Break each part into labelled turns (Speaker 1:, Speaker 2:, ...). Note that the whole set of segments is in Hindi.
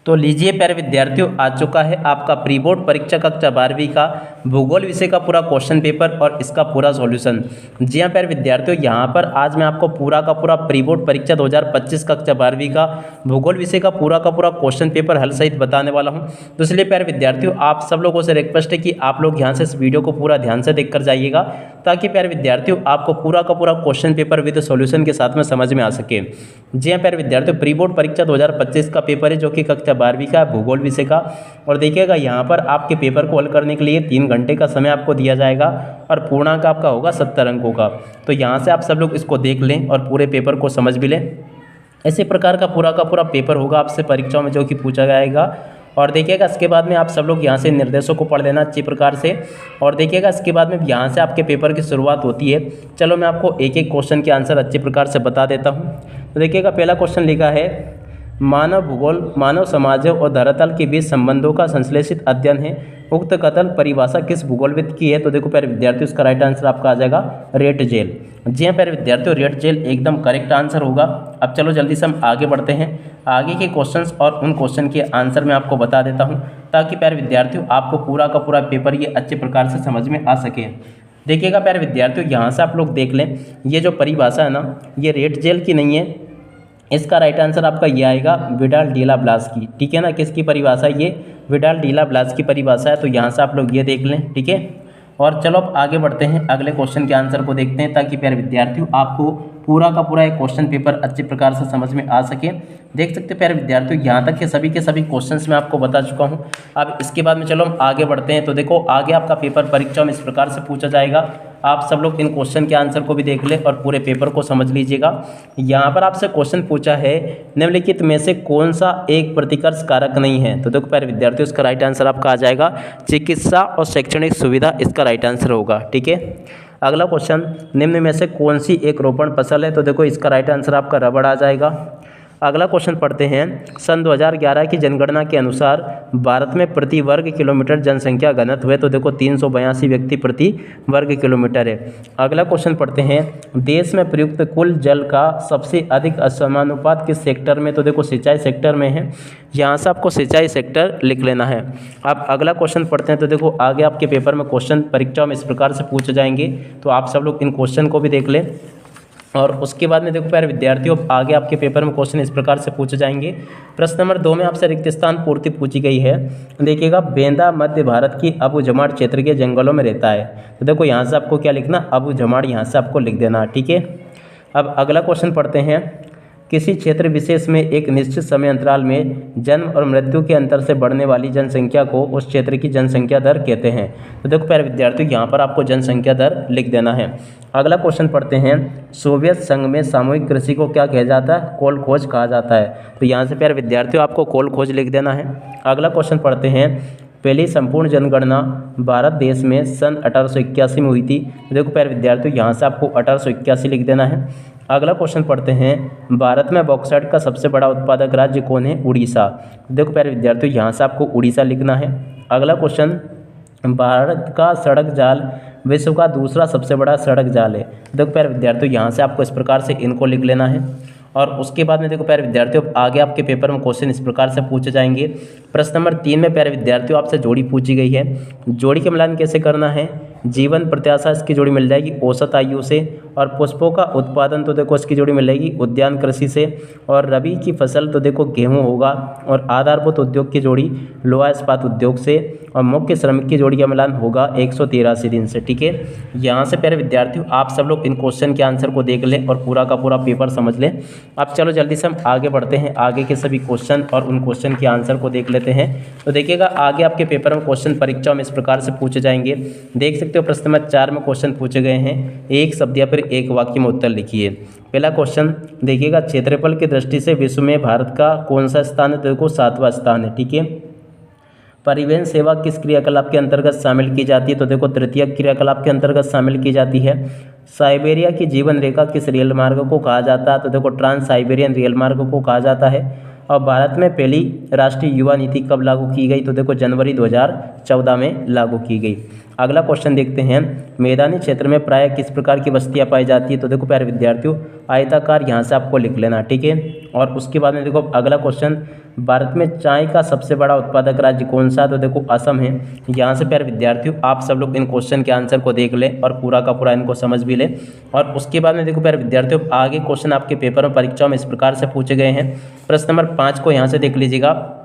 Speaker 1: तो लीजिए प्यारे विद्यार्थियों, आ चुका है आपका प्री बोर्ड परीक्षा कक्षा 12वीं का भूगोल विषय का पूरा क्वेश्चन पेपर और इसका पूरा सॉल्यूशन। जी हाँ प्यारे विद्यार्थियों, यहाँ पर आज मैं आपको पूरा का पूरा प्री बोर्ड परीक्षा 2025 कक्षा 12वीं का भूगोल विषय का पूरा क्वेश्चन पेपर हल सहित बताने वाला हूँ। तो इसलिए प्यारे विद्यार्थियों, आप सब लोगों से रिक्वेस्ट है कि आप लोग यहाँ से इस वीडियो को पूरा ध्यान से देख कर जाइएगा, ताकि प्यारे विद्यार्थियों आपको पूरा का पूरा क्वेश्चन पेपर विद सॉल्यूशन के साथ में समझ में आ सके। जी हाँ प्यारे विद्यार्थियों, प्री बोर्ड परीक्षा 2025 का पेपर है जो कि कक्षा 12वीं का भूगोल विषय का। और देखिएगा यहाँ पर आपके पेपर को हल करने के लिए 3 घंटे का समय आपको दिया जाएगा और पूर्णांक आपका होगा 70 अंकों का। तो यहाँ से आप सब लोग इसको देख लें और पूरे पेपर को समझ भी लें। इसी प्रकार का पूरा पेपर होगा आपसे परीक्षाओं में जो कि पूछा जाएगा। और देखिएगा इसके बाद में आप सब लोग यहाँ से निर्देशों को पढ़ लेना अच्छी प्रकार से। और देखिएगा इसके बाद में यहाँ से आपके पेपर की शुरुआत होती है। चलो मैं आपको एक एक क्वेश्चन के आंसर अच्छी प्रकार से बता देता हूँ। तो देखिएगा पहला क्वेश्चन लिखा है, मानव भूगोल मानव समाजों और धरातल के बीच संबंधों का संश्लेषित अध्ययन है। उक्त कथन परिभाषा किस भूगोलविद की है? तो देखो प्यारे विद्यार्थियों, इसका राइट आंसर आपका आ जाएगा रेट जेल। जी हाँ प्यारे विद्यार्थियों, रेट जेल एकदम करेक्ट आंसर होगा। अब चलो जल्दी से हम आगे बढ़ते हैं। आगे के क्वेश्चंस और उन क्वेश्चन के आंसर मैं आपको बता देता हूँ, ताकि प्यारे विद्यार्थियों आपको पूरा का पूरा पेपर ये अच्छे प्रकार से समझ में आ सके। देखिएगा प्यारे विद्यार्थियों, यहाँ से आप लोग देख लें, ये जो परिभाषा है ना, ये रेट जेल की नहीं है। इसका राइट आंसर आपका ये आएगा विडाल डिला ब्लास की। ठीक है ना, किसकी परिभाषा? ये विडाल डिला ब्लास की परिभाषा है। तो यहाँ से आप लोग ये देख लें। ठीक है, और चलो अब आगे बढ़ते हैं, अगले क्वेश्चन के आंसर को देखते हैं, ताकि प्यारे विद्यार्थियों आपको पूरा का पूरा एक क्वेश्चन पेपर अच्छे प्रकार से समझ में आ सके। देख सकते हैं प्यारे विद्यार्थियों, यहाँ तक के सभी क्वेश्चंस मैं आपको बता चुका हूँ। अब इसके बाद में चलो हम आगे बढ़ते हैं। तो देखो आगे आपका पेपर परीक्षा में इस प्रकार से पूछा जाएगा। आप सब लोग इन क्वेश्चन के आंसर को भी देख लें और पूरे पेपर को समझ लीजिएगा। यहाँ पर आपसे क्वेश्चन पूछा है, निम्नलिखित में से कौन सा एक प्रतिकर्ष कारक नहीं है? तो देखो प्यारे विद्यार्थियों, इसका राइट आंसर आपका आ जाएगा चिकित्सा और शैक्षणिक सुविधा, इसका राइट आंसर होगा। ठीक है, अगला क्वेश्चन, निम्न में से कौन सी एक रोपण फसल है? तो देखो इसका राइट आंसर आपका रबड़ आ जाएगा। अगला क्वेश्चन पढ़ते हैं, सन 2011 की जनगणना के अनुसार भारत में प्रति वर्ग किलोमीटर जनसंख्या घनत्व है। तो देखो 382 व्यक्ति प्रति वर्ग किलोमीटर है। अगला क्वेश्चन पढ़ते हैं, देश में प्रयुक्त कुल जल का सबसे अधिक असमानुपात किस सेक्टर में? तो देखो सिंचाई सेक्टर में है। यहाँ से आपको सिंचाई सेक्टर लिख लेना है। अब अगला क्वेश्चन पढ़ते हैं। तो देखो आगे आपके पेपर में क्वेश्चन परीक्षा में इस प्रकार से पूछे जाएंगे, तो आप सब लोग इन क्वेश्चन को भी देख लें। और उसके बाद में देखो प्यारे विद्यार्थियों, आगे आपके पेपर में क्वेश्चन इस प्रकार से पूछे जाएंगे। प्रश्न नंबर 2 में आपसे रिक्त स्थान पूर्ति पूछी गई है। देखिएगा, बेंदा मध्य भारत की अबू जमाड़ क्षेत्र के जंगलों में रहता है। तो देखो यहाँ से आपको क्या लिखना, अबू जमाड़ यहाँ से आपको लिख देना। ठीक है, अब अगला क्वेश्चन पढ़ते हैं, किसी क्षेत्र विशेष में एक निश्चित समय अंतराल में जन्म और मृत्यु के अंतर से बढ़ने वाली जनसंख्या को उस क्षेत्र की जनसंख्या दर कहते हैं। तो देखो प्यारे विद्यार्थियों, यहाँ पर आपको जनसंख्या दर लिख देना है। अगला क्वेश्चन पढ़ते हैं, सोवियत संघ में सामूहिक कृषि को क्या कहा जाता है? कोल खोज कहा जाता है। तो यहाँ से प्यारे विद्यार्थियों आपको कोल खोज लिख देना है। अगला क्वेश्चन पढ़ते हैं, पहली संपूर्ण जनगणना भारत देश में सन 1881 में हुई थी। देखो प्यारे विद्यार्थियों, यहाँ से आपको 1881 लिख देना है। अगला क्वेश्चन पढ़ते हैं, भारत में बॉक्साइट का सबसे बड़ा उत्पादक राज्य कौन है? उड़ीसा। देखो प्यारे विद्यार्थियों, यहाँ से आपको उड़ीसा लिखना है। अगला क्वेश्चन, भारत का सड़क जाल विश्व का दूसरा सबसे बड़ा सड़क जाल है। देखो प्यारे विद्यार्थियों, यहाँ से आपको इस प्रकार से इनको लिख लेना है। और उसके बाद में देखो प्यारे विद्यार्थियों, आगे आपके पेपर में क्वेश्चन इस प्रकार से पूछे जाएंगे। प्रश्न नंबर 3 में प्यारे विद्यार्थियों आपसे जोड़ी पूछी गई है। जोड़ी के मिलान कैसे करना है? जीवन प्रत्याशा इसकी जोड़ी मिल जाएगी औसत आयु से। और पुष्पों का उत्पादन तो देखो इसकी जोड़ी मिल जाएगी उद्यान कृषि से। और रबी की फसल तो देखो गेहूँ होगा। और आधारभूत उद्योग की जोड़ी लोहा इस्पात उद्योग से। और मुख्य श्रमिक की जोड़ी का मिलान होगा 183 दिन से। ठीक है, यहाँ से प्यारे विद्यार्थियों आप सब लोग इन क्वेश्चन के आंसर को देख लें और पूरा का पूरा पेपर समझ लें। अब चलो जल्दी से हम आगे बढ़ते हैं, आगे के सभी क्वेश्चन और उन क्वेश्चन के आंसर को देख लेते हैं। तो देखिएगा आगे आपके पेपर में क्वेश्चन परीक्षा में इस प्रकार से पूछे जाएंगे। देख सकते हो प्रश्न नंबर 4 में क्वेश्चन पूछे गए हैं, एक शब्द या फिर एक वाक्य में उत्तर लिखिए। पहला क्वेश्चन देखिएगा, क्षेत्रफल की दृष्टि से विश्व में भारत का कौन सा स्थान है? तो देखो 7वां स्थान है। ठीक है, परिवहन सेवा किस क्रियाकलाप के अंतर्गत शामिल की जाती है? तो देखो तृतीयक क्रियाकलाप के अंतर्गत शामिल की जाती है। साइबेरिया की जीवन रेखा किस रेल मार्ग को कहा जाता है? तो देखो ट्रांस साइबेरियन रेल मार्ग को कहा जाता है। और भारत में पहली राष्ट्रीय युवा नीति कब लागू की गई? तो देखो जनवरी 2014 में लागू की गई। अगला क्वेश्चन देखते हैं, मैदानी क्षेत्र में प्राय किस प्रकार की बस्तियां पाई जाती है। तो देखो प्यारे विद्यार्थियों, आयताकार यहाँ से आपको लिख लेना, ठीक है। और उसके बाद में देखो अगला क्वेश्चन, भारत में चाय का सबसे बड़ा उत्पादक राज्य कौन सा है। तो देखो असम है। यहाँ से प्यारे विद्यार्थियों आप सब लोग इन क्वेश्चन के आंसर को देख लें और पूरा का पूरा इनको समझ भी लें। और उसके बाद में देखो प्यारे विद्यार्थियों, आगे क्वेश्चन आपके पेपर में परीक्षाओं में इस प्रकार से पूछे गए हैं। प्रश्न नंबर 5 को यहाँ से देख लीजिएगा।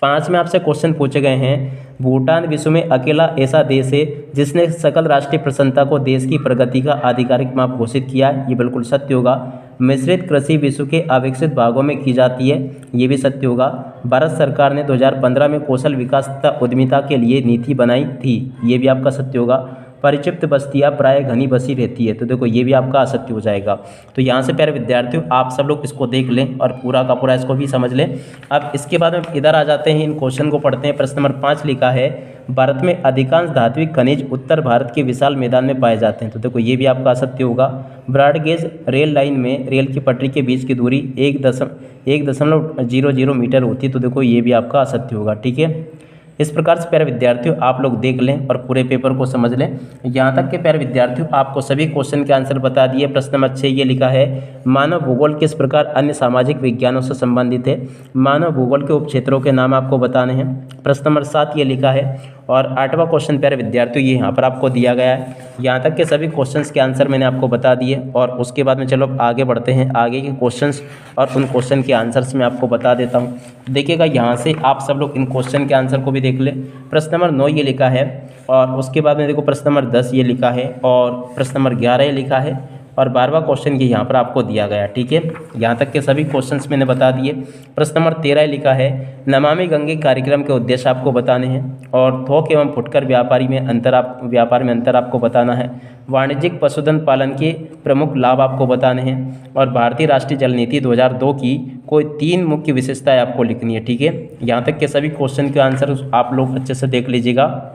Speaker 1: 5 में आपसे क्वेश्चन पूछे गए हैं, भूटान विश्व में अकेला ऐसा देश है जिसने सकल राष्ट्रीय प्रसन्नता को देश की प्रगति का आधिकारिक माप घोषित किया है। ये बिल्कुल सत्य होगा। मिश्रित कृषि विश्व के अविकसित भागों में की जाती है, ये भी सत्य होगा। भारत सरकार ने 2015 में कौशल विकास तथा उद्यमिता के लिए नीति बनाई थी, ये भी आपका सत्य होगा। परिक्षिप्त बस्तियाँ प्राय घनी बसी रहती है, तो देखो ये भी आपका असत्य हो जाएगा। तो यहाँ से प्यारे विद्यार्थियों आप सब लोग इसको देख लें और पूरा का पूरा इसको भी समझ लें। अब इसके बाद हम इधर आ जाते हैं, इन क्वेश्चन को पढ़ते हैं। प्रश्न नंबर 5 लिखा है, भारत में अधिकांश धात्विक खनिज उत्तर भारत के विशाल मैदान में पाए जाते हैं। तो देखो ये भी आपका असत्य होगा। ब्रॉडगेज रेल लाइन में रेल की पटरी के बीच की दूरी 1.00 मीटर होती है, तो देखो ये भी आपका असत्य होगा, ठीक है। इस प्रकार से प्यारे विद्यार्थियों आप लोग देख लें और पूरे पेपर को समझ लें। यहाँ तक के प्यारे विद्यार्थियों आपको सभी क्वेश्चन के आंसर बता दिए। प्रश्न नंबर 6 ये लिखा है, मानव भूगोल किस प्रकार अन्य सामाजिक विज्ञानों से संबंधित है। मानव भूगोल के उपक्षेत्रों के नाम आपको बताने हैं। प्रश्न नंबर 7 ये लिखा है। और 8वां क्वेश्चन प्यारे विद्यार्थियों ये यहाँ पर आपको दिया गया है। यहाँ तक के सभी क्वेश्चंस के आंसर मैंने आपको बता दिए। और उसके बाद में चलो आगे बढ़ते हैं, आगे के क्वेश्चंस और उन क्वेश्चन के आंसर्स मैं आपको बता देता हूँ। देखिएगा यहाँ से आप सब लोग इन क्वेश्चन के आंसर को भी देख लें। प्रश्न नंबर 9 ये लिखा है। और उसके बाद में देखो प्रश्न नंबर 10 ये लिखा है। और प्रश्न नंबर 11 ये लिखा है। और 12वां क्वेश्चन ये यहाँ पर आपको दिया गया, ठीक है। यहाँ तक के सभी क्वेश्चंस मैंने बता दिए। प्रश्न नंबर 13 लिखा है, नमामि गंगे कार्यक्रम के उद्देश्य आपको बताने हैं। और थोक एवं फुटकर व्यापार में अंतर आपको बताना है। वाणिज्यिक पशुधन पालन के प्रमुख लाभ आपको बताने हैं। और भारतीय राष्ट्रीय जल नीति 2002 की कोई 3 मुख्य विशेषताएं आपको लिखनी है, ठीक है। यहाँ तक के सभी क्वेश्चन के आंसर आप लोग अच्छे से देख लीजिएगा।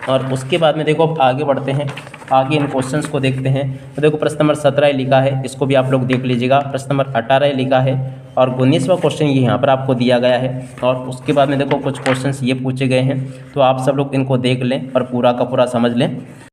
Speaker 1: और उसके बाद में देखो अब आगे बढ़ते हैं, आगे इन क्वेश्चंस को देखते हैं। तो देखो प्रश्न नंबर 17 लिखा है, इसको भी आप लोग देख लीजिएगा। प्रश्न नंबर 18 लिखा है। और 19वां क्वेश्चन ये यहाँ पर आपको दिया गया है। और उसके बाद में देखो कुछ क्वेश्चंस ये पूछे गए हैं, तो आप सब लोग इनको देख लें और पूरा का पूरा समझ लें।